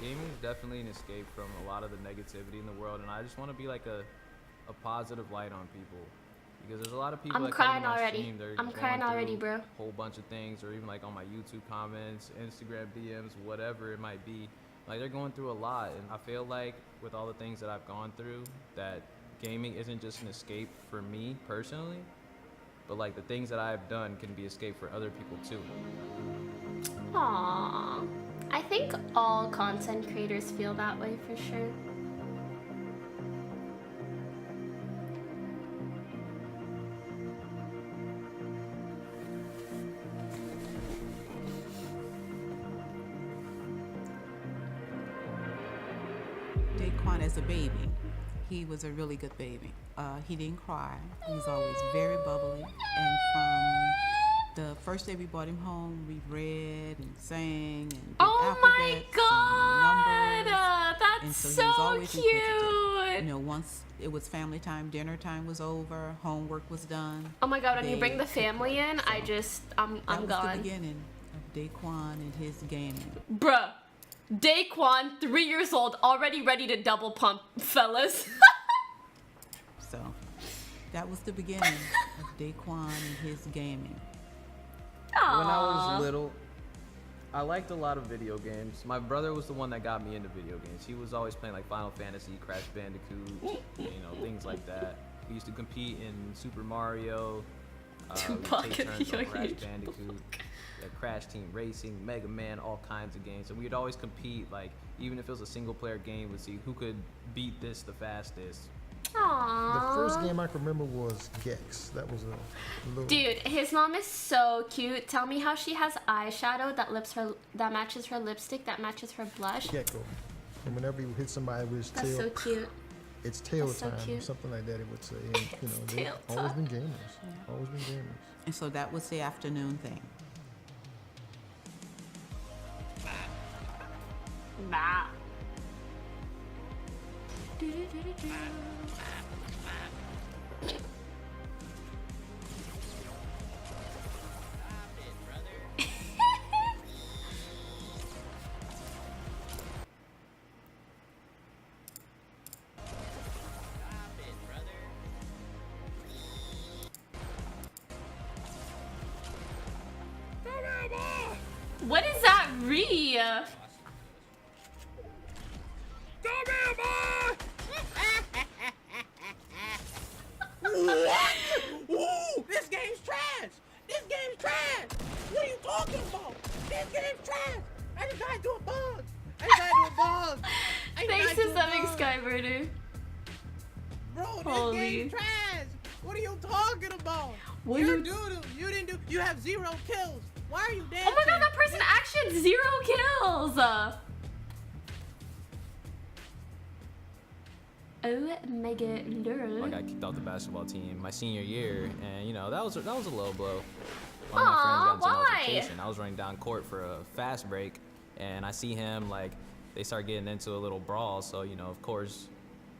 gaming is definitely an escape from a lot of the negativity in the world, and I just want to be like a positive light on people. Because there's a lot of people I'm that come crying to my already. stream, they're I'm going crying already, through bro. a whole bunch of things, or even like on my YouTube comments, Instagram DMs, whatever it might be. Like they're going through a lot, and I feel like with all the things that I've gone through, that gaming isn't just an escape for me personally, but like the things that I've done can be escape for other people too. Aww. I think all content creators feel that way for sure. Daequan as a baby, he was a really good baby. He didn't cry. He was always very bubbly. And from the first day we brought him home, we read and sang and did alphabets and numbers. That's and so so he was always cute. inquisitive. You know, once it was family time, dinner time was over, homework was done. Oh my god, when you bring the family in, I'm gone. That was the beginning of Daequan and his gaming. Bruh. Daequan, 3 years old, already ready to double pump, fellas. So that was the beginning of Daequan and his gaming. Aww. When I was little, I liked a lot of video games. My brother was the one that got me into video games. He was always playing like Final Fantasy, Crash Bandicoot, things like that. We used to compete in Super Mario. Tupac we'd take and turns the on Crash Yogi Bandicoot, Crash Team Racing, Mega Man, all kinds of games. And we'd always compete, like even if it was a single player game, we'd see who could beat this the fastest. Aww. The first game I can remember was Gex. That was a little... Dude, his mom is so cute. Tell me how she has eyeshadow that matches her lipstick, that matches her blush. Gecko. And whenever he would hit somebody with his That's tail, so cute. it's tail That's so time, or cute. something like that it would say. And, they've tail always time. been gamers. Always been gamers. And so that was the afternoon thing. Bah. What is that, Ree? What? Ooh, this game's trash! This game's trash! What are you talking about? This game's trash! I just gotta do a bug! I just gotta do a bug! Thanks to Summing Skyburner. Bro, this Holy. game's trash! What are you talking about? What You're you- doo-doo. You didn't do. You have 0 kills. Why are you dancing? Oh my god, that person actually had 0 kills! Oh my god. I got kicked off the basketball team my senior year, and that was a low blow. Aw, One of my friends got into an why? altercation. I was running down court for a fast break, and I see him they start getting into a little brawl. So of course,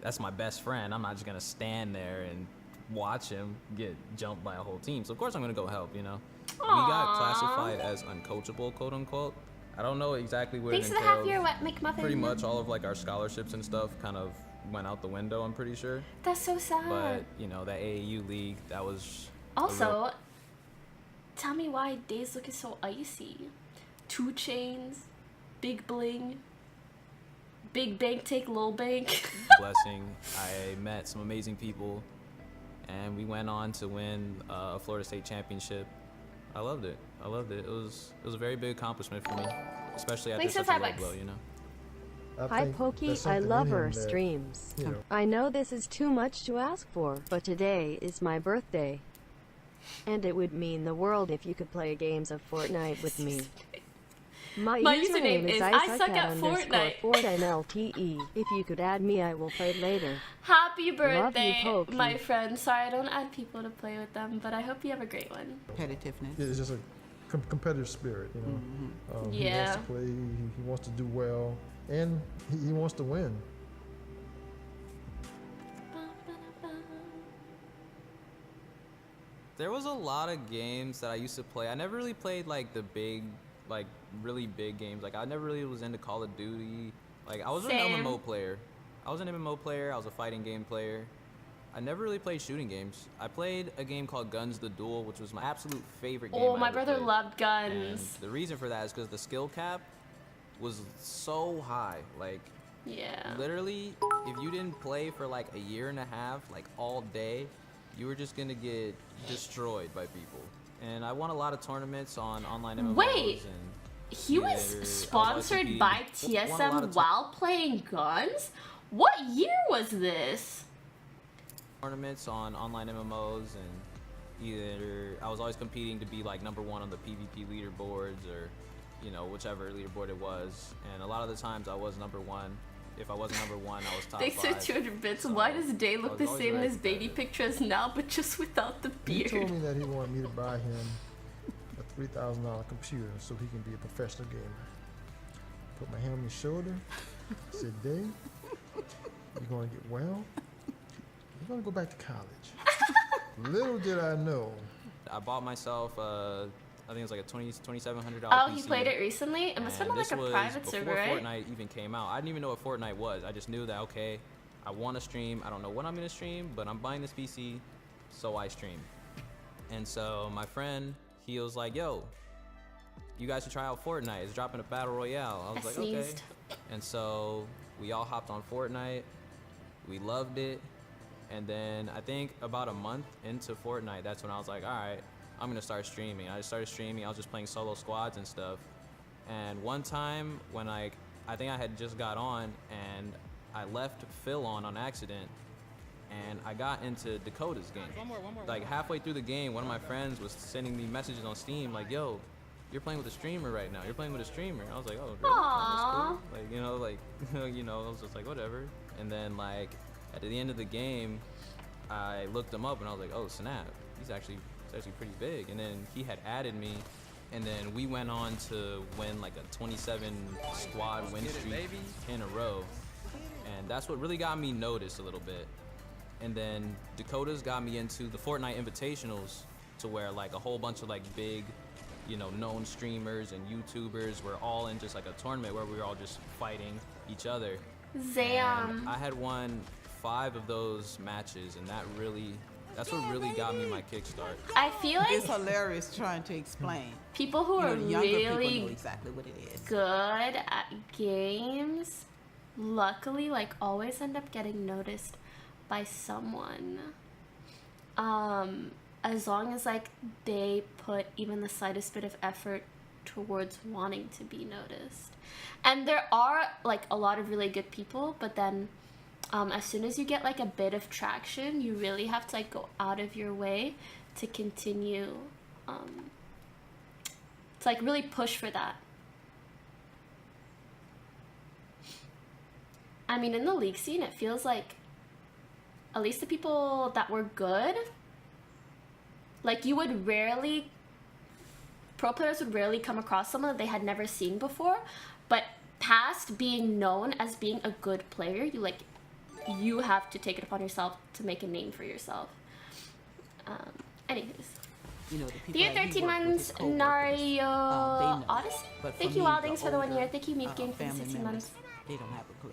that's my best friend. I'm not just gonna stand there and watch him get jumped by a whole team. So of course I'm gonna go help. We got classified as uncoachable, quote unquote. I don't know exactly what Thanks it to the entails. half year wet McMuffin. Pretty much all of our scholarships and stuff kind of went out the window, I'm pretty sure. That's so sad. But that AAU league, that was Also, tell me why Days looking so icy. 2 chains, big bling, big bank take low bank. blessing. I met some amazing people, and we went on to win a Florida State championship. I loved it. It was a very big accomplishment for me, especially after Thanks for such a low $5. blow. I Hi think Pokey, there's I something love in her him that, streams. you know, I know this is too much to ask for, but today is my birthday. And it would mean the world if you could play games of Fortnite with me. My username is I suck at Fortnite. _FortNLTE. If you could add me, I will play later. Happy birthday, Pokey. my friend. Sorry, I don't add people to play with them, but I hope you have a great one. Competitiveness. it's just a competitive spirit, He Yeah. wants to play, he wants to do well, and he wants to win. There was a lot of games that I used to play. I never really played the big like really big games. Like I never really was into Call of Duty. Like I was Same. an MMO player. I was a fighting game player. I never really played shooting games. I played a game called Guns the Duel, which was my absolute favorite game. Oh, I my ever brother played. loved guns. And the reason for that is because the skill cap was so high. Like Yeah. literally, if you didn't play for like a year and a half, like all day, you were just gonna get destroyed by people. And I won a lot of tournaments on online MMOs. Wait, and He was theater. sponsored by Won a lot TSM of while playing guns? What year was this? tournaments on online MMOs, and either I was always competing to be like number one on the PvP leaderboards, or you know, whichever leaderboard it was. And a lot of the times I was number one. If I wasn't number one, I was top Thanks for 5. 200 bits. So, Why does Day I look was the always same in very his baby competitive. picture as now, but just without the He told beard? me that he wanted me to buy him a $3,000 computer so he can be a professional gamer. Put my hand on his shoulder. Said, Dave, you're going to get well. You're going to go back to college. Little did I know. I bought myself, I think it was like a $2,700 Oh, PC. he played it recently? It must have been And like a this was private server, before right? Fortnite even came out. I didn't even know what Fortnite was. I just knew that, okay, I want to stream. I don't know what I'm going to stream, but I'm buying this PC, so I stream. And so my friend, he was like, yo, you guys should try out Fortnite. It's dropping a battle royale. I was like, sneezed. okay. And so we all hopped on Fortnite. We loved it. And then I think about a month into Fortnite, that's when I was like, all right, I'm gonna start streaming. I just started streaming. I was just playing solo squads and stuff. And one time when I think I had just got on and I left Phil on accident, and I got into Dakota's game. One more. Like halfway through the game, one of my friends was sending me messages on Steam like, yo, you're playing with a streamer right now. You're playing with a streamer. I was like, oh, really? Aww. That's cool. Like, you know, like, you know, I was just like, whatever. And then like at the end of the game, I looked him up and I was like, oh snap, he's actually pretty big. And then he had added me, and then we went on to win like a 27 squad win streak in a row. And that's what really got me noticed a little bit. And then Dakota's got me into the Fortnite Invitationals, to where like a whole bunch of like big, you know, known streamers and YouTubers were all in just like a tournament where we were all just fighting each other. Zam. And I had won 5 of those matches, and that's what really got me my kickstart. I feel like It's hilarious trying to explain. people who You are know, younger people know really exactly what it is. good at games, luckily, like, always end up getting noticed by someone. As long as, like, they put even the slightest bit of effort towards wanting to be noticed. And there are, like, a lot of really good people, but then as soon as you get, like, a bit of traction, you really have to, like, go out of your way to continue, to, like, really push for that. I mean, in the league scene, it feels like at least the people that were good, like, you would rarely, pro players would rarely come across someone that they had never seen before, but past being known as being a good player, you have to take it upon yourself to make a name for yourself. Anyways. You know, the people The year that he 13 worked with, months, his coworkers, Nario they know. Odyssey. But for Thank you, me, Wildings, for the 1 year. older, Thank you, Meat Game, for the family 16 members, months. They don't have a clue.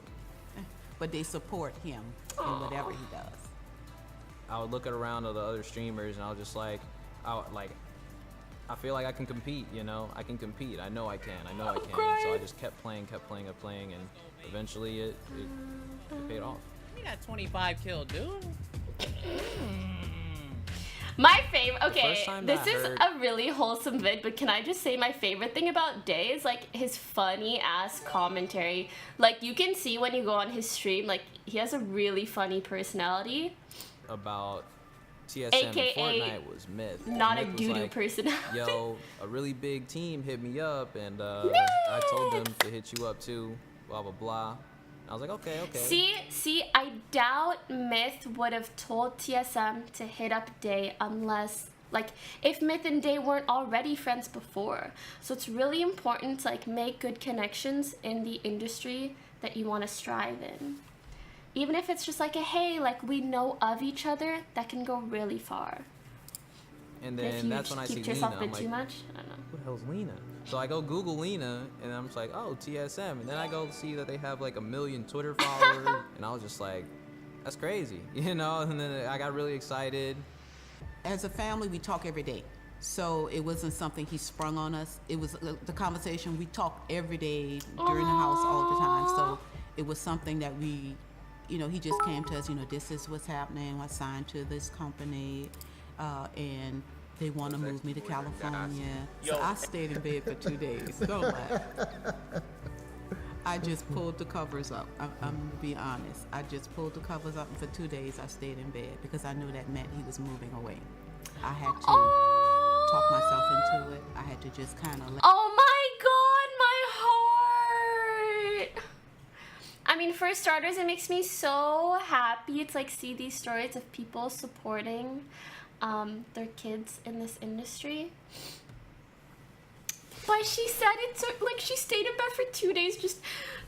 But they support him in whatever he does. I would look around at the other streamers, and I was just like, I feel like I can compete, you know? I can compete. I know I can. So I just kept playing, and eventually it paid off. You got 25 kills, dude. My favorite, okay, first time this that I is heard- a really wholesome vid, but can I just say my favorite thing about Day is, like, his funny ass commentary. Like, you can see when you go on his stream, like, he has a really funny personality. About TSM AKA and Fortnite was Myth. Not a Myth was doo-doo like, personality. yo, a really big team hit me up, and I told them to hit you up too, blah, blah, blah. I was like, okay. See, I doubt Myth would have told TSM to hit up Day unless, like, if Myth and Day weren't already friends before. So it's really important to, like, make good connections in the industry that you want to strive in. Even if it's just like a, hey, like, we know of each other, that can go really far. And If then you that's when I see keep Lena. yourself I'm in like, too much, I don't know. who the hell's Lena? So I go Google Lena, and I'm just like, oh, TSM. And then I go see that they have like 1 million Twitter followers, and I was just like, that's crazy, you know? And then I got really excited. As a family, we talk every day. So it wasn't something he sprung on us. It was the conversation we talked every day during the house all the time. So it was something that we, you know, he just came to us, you know, this is what's happening. I signed to this company, and they want to move me to California. So I stayed in bed for 2 days. Don't laugh. I just pulled the covers up. I'm going to be honest. I just pulled the covers up, and for 2 days I stayed in bed because I knew that meant he was moving away. I had to talk myself into it. I had to just kind of Oh my god, my heart. I mean, for starters, it makes me so happy to like see these stories of people supporting their kids in this industry. But she said it took, like, she stayed in bed for 2 days just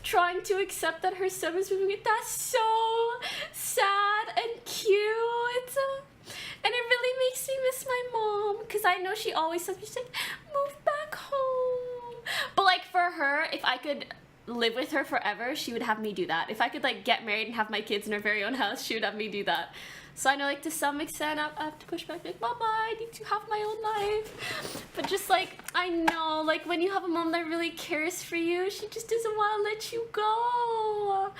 trying to accept that her son was moving away. That's so sad and cute. And it really makes me miss my mom, because I know she always says, she's like, move back home. But like for her, if I could live with her forever, she would have me do that. If I could like get married and have my kids in her very own house, she would have me do that. So I know, like, to some extent, I have to push back, like, Mama, I need to have my own life. But just, like, I know, like, when you have a mom that really cares for you, she just doesn't want to let you go.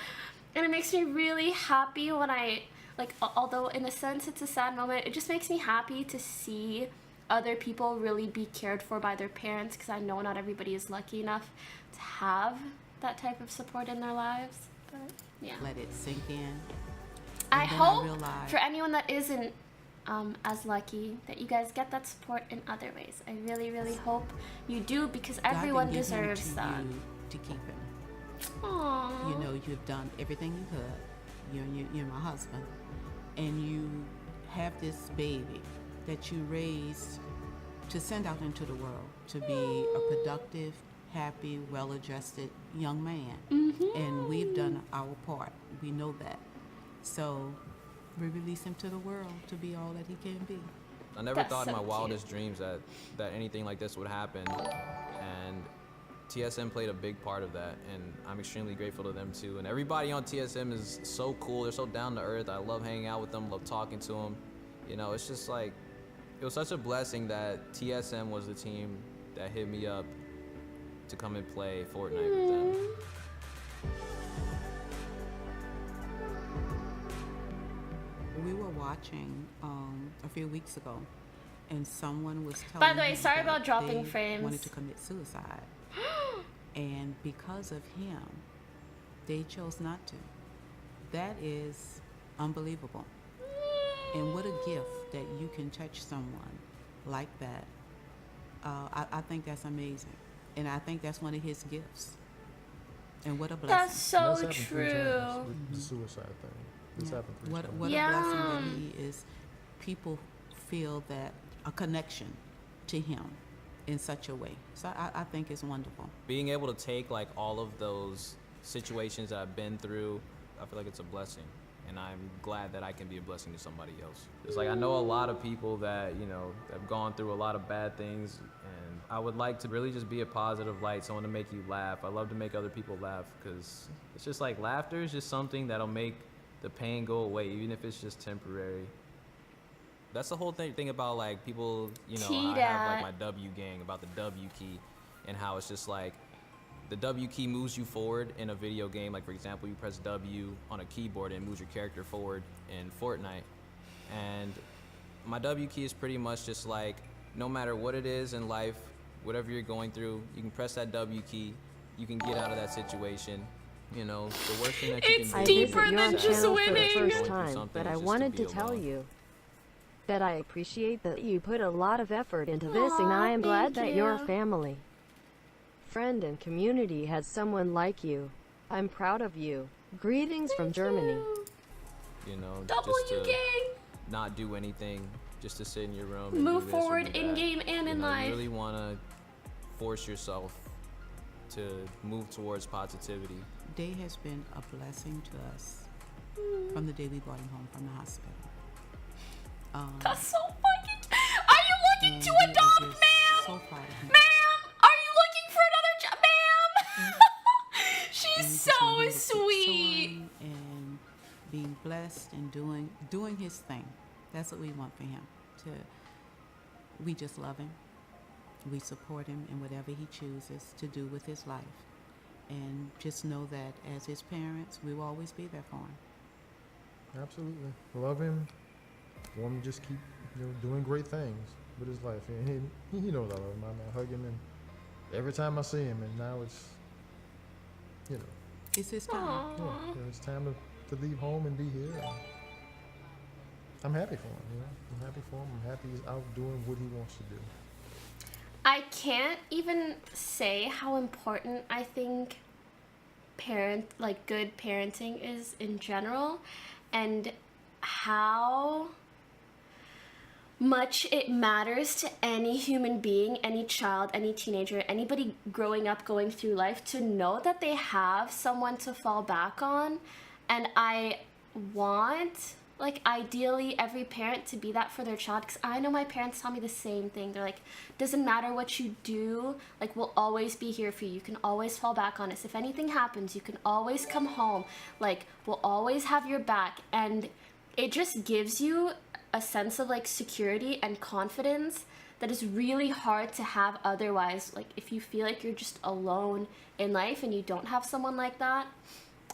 And it makes me really happy when I, like, although in a sense it's a sad moment, it just makes me happy to see other people really be cared for by their parents, because I know not everybody is lucky enough to have that type of support in their lives. But, yeah. let it sink in. I then hope realized- for anyone that isn't as lucky that you guys get that support in other ways. I really, really hope you do, because God everyone didn't give him deserves to that. you to keep him. Aww. You know, you've done everything you could. You're my husband. And you have this baby that you raised to send out into the world to be a productive, happy, well-adjusted young man. And we've done our part. We know that. So we release him to the world to be all that he can be. I never That's thought in so my cute. wildest dreams that anything like this would happen, and TSM played a big part of that, and I'm extremely grateful to them too. And everybody on TSM is so cool. They're so down to earth. I love hanging out with them, love talking to them. You know, it's just like, it was such a blessing that TSM was the team that hit me up to come and play Fortnite with them. We were watching a few weeks ago, and someone was telling By the way, me sorry that about dropping they frames. wanted to commit suicide, and because of him, they chose not to. That is unbelievable. And what a gift that you can touch someone like that. I think that's amazing, and I think that's one of his gifts. And what a blessing. That's so That's happened 3 true. times with the suicide thing. This Yeah. happened 3 What times. a Yeah. blessing that he is. People feel that a connection to him in such a way. So I think it's wonderful. Being able to take like all of those situations that I've been through, I feel like it's a blessing, and I'm glad that I can be a blessing to somebody else. It's like I know a lot of people that, you know, have gone through a lot of bad things, and I would like to really just be a positive light, someone to make you laugh. I love to make other people laugh, because it's just like laughter is just something that'll make the pain go away, even if it's just temporary. That's the whole thing about like people, you know, I have like my W gang, about the W key, and how it's just like the W key moves you forward in a video game. Like, for example, you press W on a keyboard and it moves your character forward in Fortnite. And my W key is pretty much just like, no matter what it is in life, whatever you're going through, you can press that W key, you can get out of that situation. You know, the worst thing that you It's can I do deeper visit than your just channel for the winning. first Going through time, something but is I just to wanted be to tell alone. you that I appreciate that you put a lot of effort into this, and I am glad thank that your you. family, friend, and community has someone like you. I'm proud of you. Greetings from Germany. You know, W just to gang. not do anything, just to sit in your room and Move do this or forward do in that. game and You in know, life. You really want to force yourself to move towards positivity. Day has been a blessing to us from the day we brought him home from the hospital. That's so fucking. Are you looking And to we are adopt, just ma'am? So proud of him. Ma'am, are you She's And we just so want him to keep sweet. soaring and being blessed and doing his thing. That's what we want for him. We just love him. We support him in whatever he chooses to do with his life. And just know that as his parents, we will always be there for him. Absolutely. Love him. Want him to just keep doing great things with his life. And he knows I love him. I hug him and every time I see him, and now it's, It's his time. Aww. it's time to leave home and be here. And I'm happy for him, I'm happy for him. I'm happy he's out doing what he wants to do. I can't even say how important I think good parenting is in general, and how much it matters to any human being, any child, any teenager, anybody growing up, going through life, to know that they have someone to fall back on. And I want, ideally every parent to be that for their child, because I know my parents tell me the same thing. They're like, doesn't matter what you do, we'll always be here for you. You can always fall back on us. If anything happens, you can always come home. We'll always have your back. And it just gives you a sense of security and confidence that is really hard to have otherwise. If you feel like you're just alone in life and you don't have someone like that.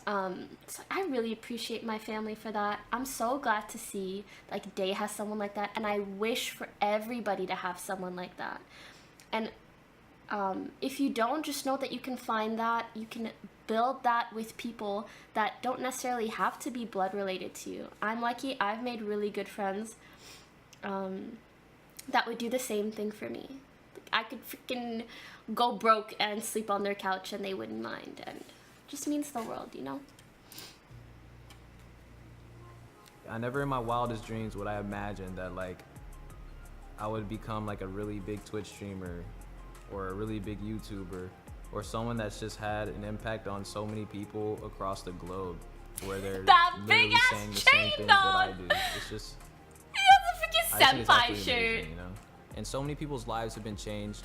So I really appreciate my family for that. I'm so glad to see Day has someone like that, and I wish for everybody to have someone like that. And if you don't, just know that you can find that. You can build that with people that don't necessarily have to be blood related to you. I'm lucky. I've made really good friends that would do the same thing for me. I could freaking go broke and sleep on their couch and they wouldn't mind, and it just means the world, I never in my wildest dreams would I imagine that I would become a really big Twitch streamer or a really big YouTuber or someone that's just had an impact on so many people across the globe, where they're That literally big-ass saying the chain, same things that I dog. do. It's just, He has a freaking I just think it's senpai absolutely shirt. amazing, And so many people's lives have been changed.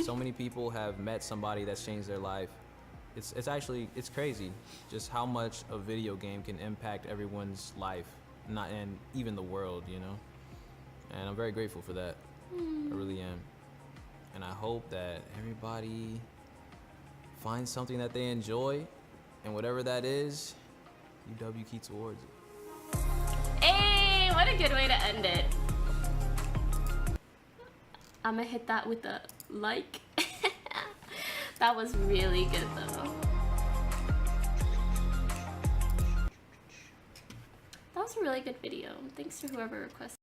So many people have met somebody that's changed their life. It's actually crazy just how much a video game can impact everyone's life, and even the world, And I'm very grateful for that. I really am. And I hope that everybody finds something that they enjoy, and whatever that is, UW keep towards it. Hey, what a good way to end it. I'm gonna hit that with a like. That was really good though. That was a really good video. Thanks to whoever requested.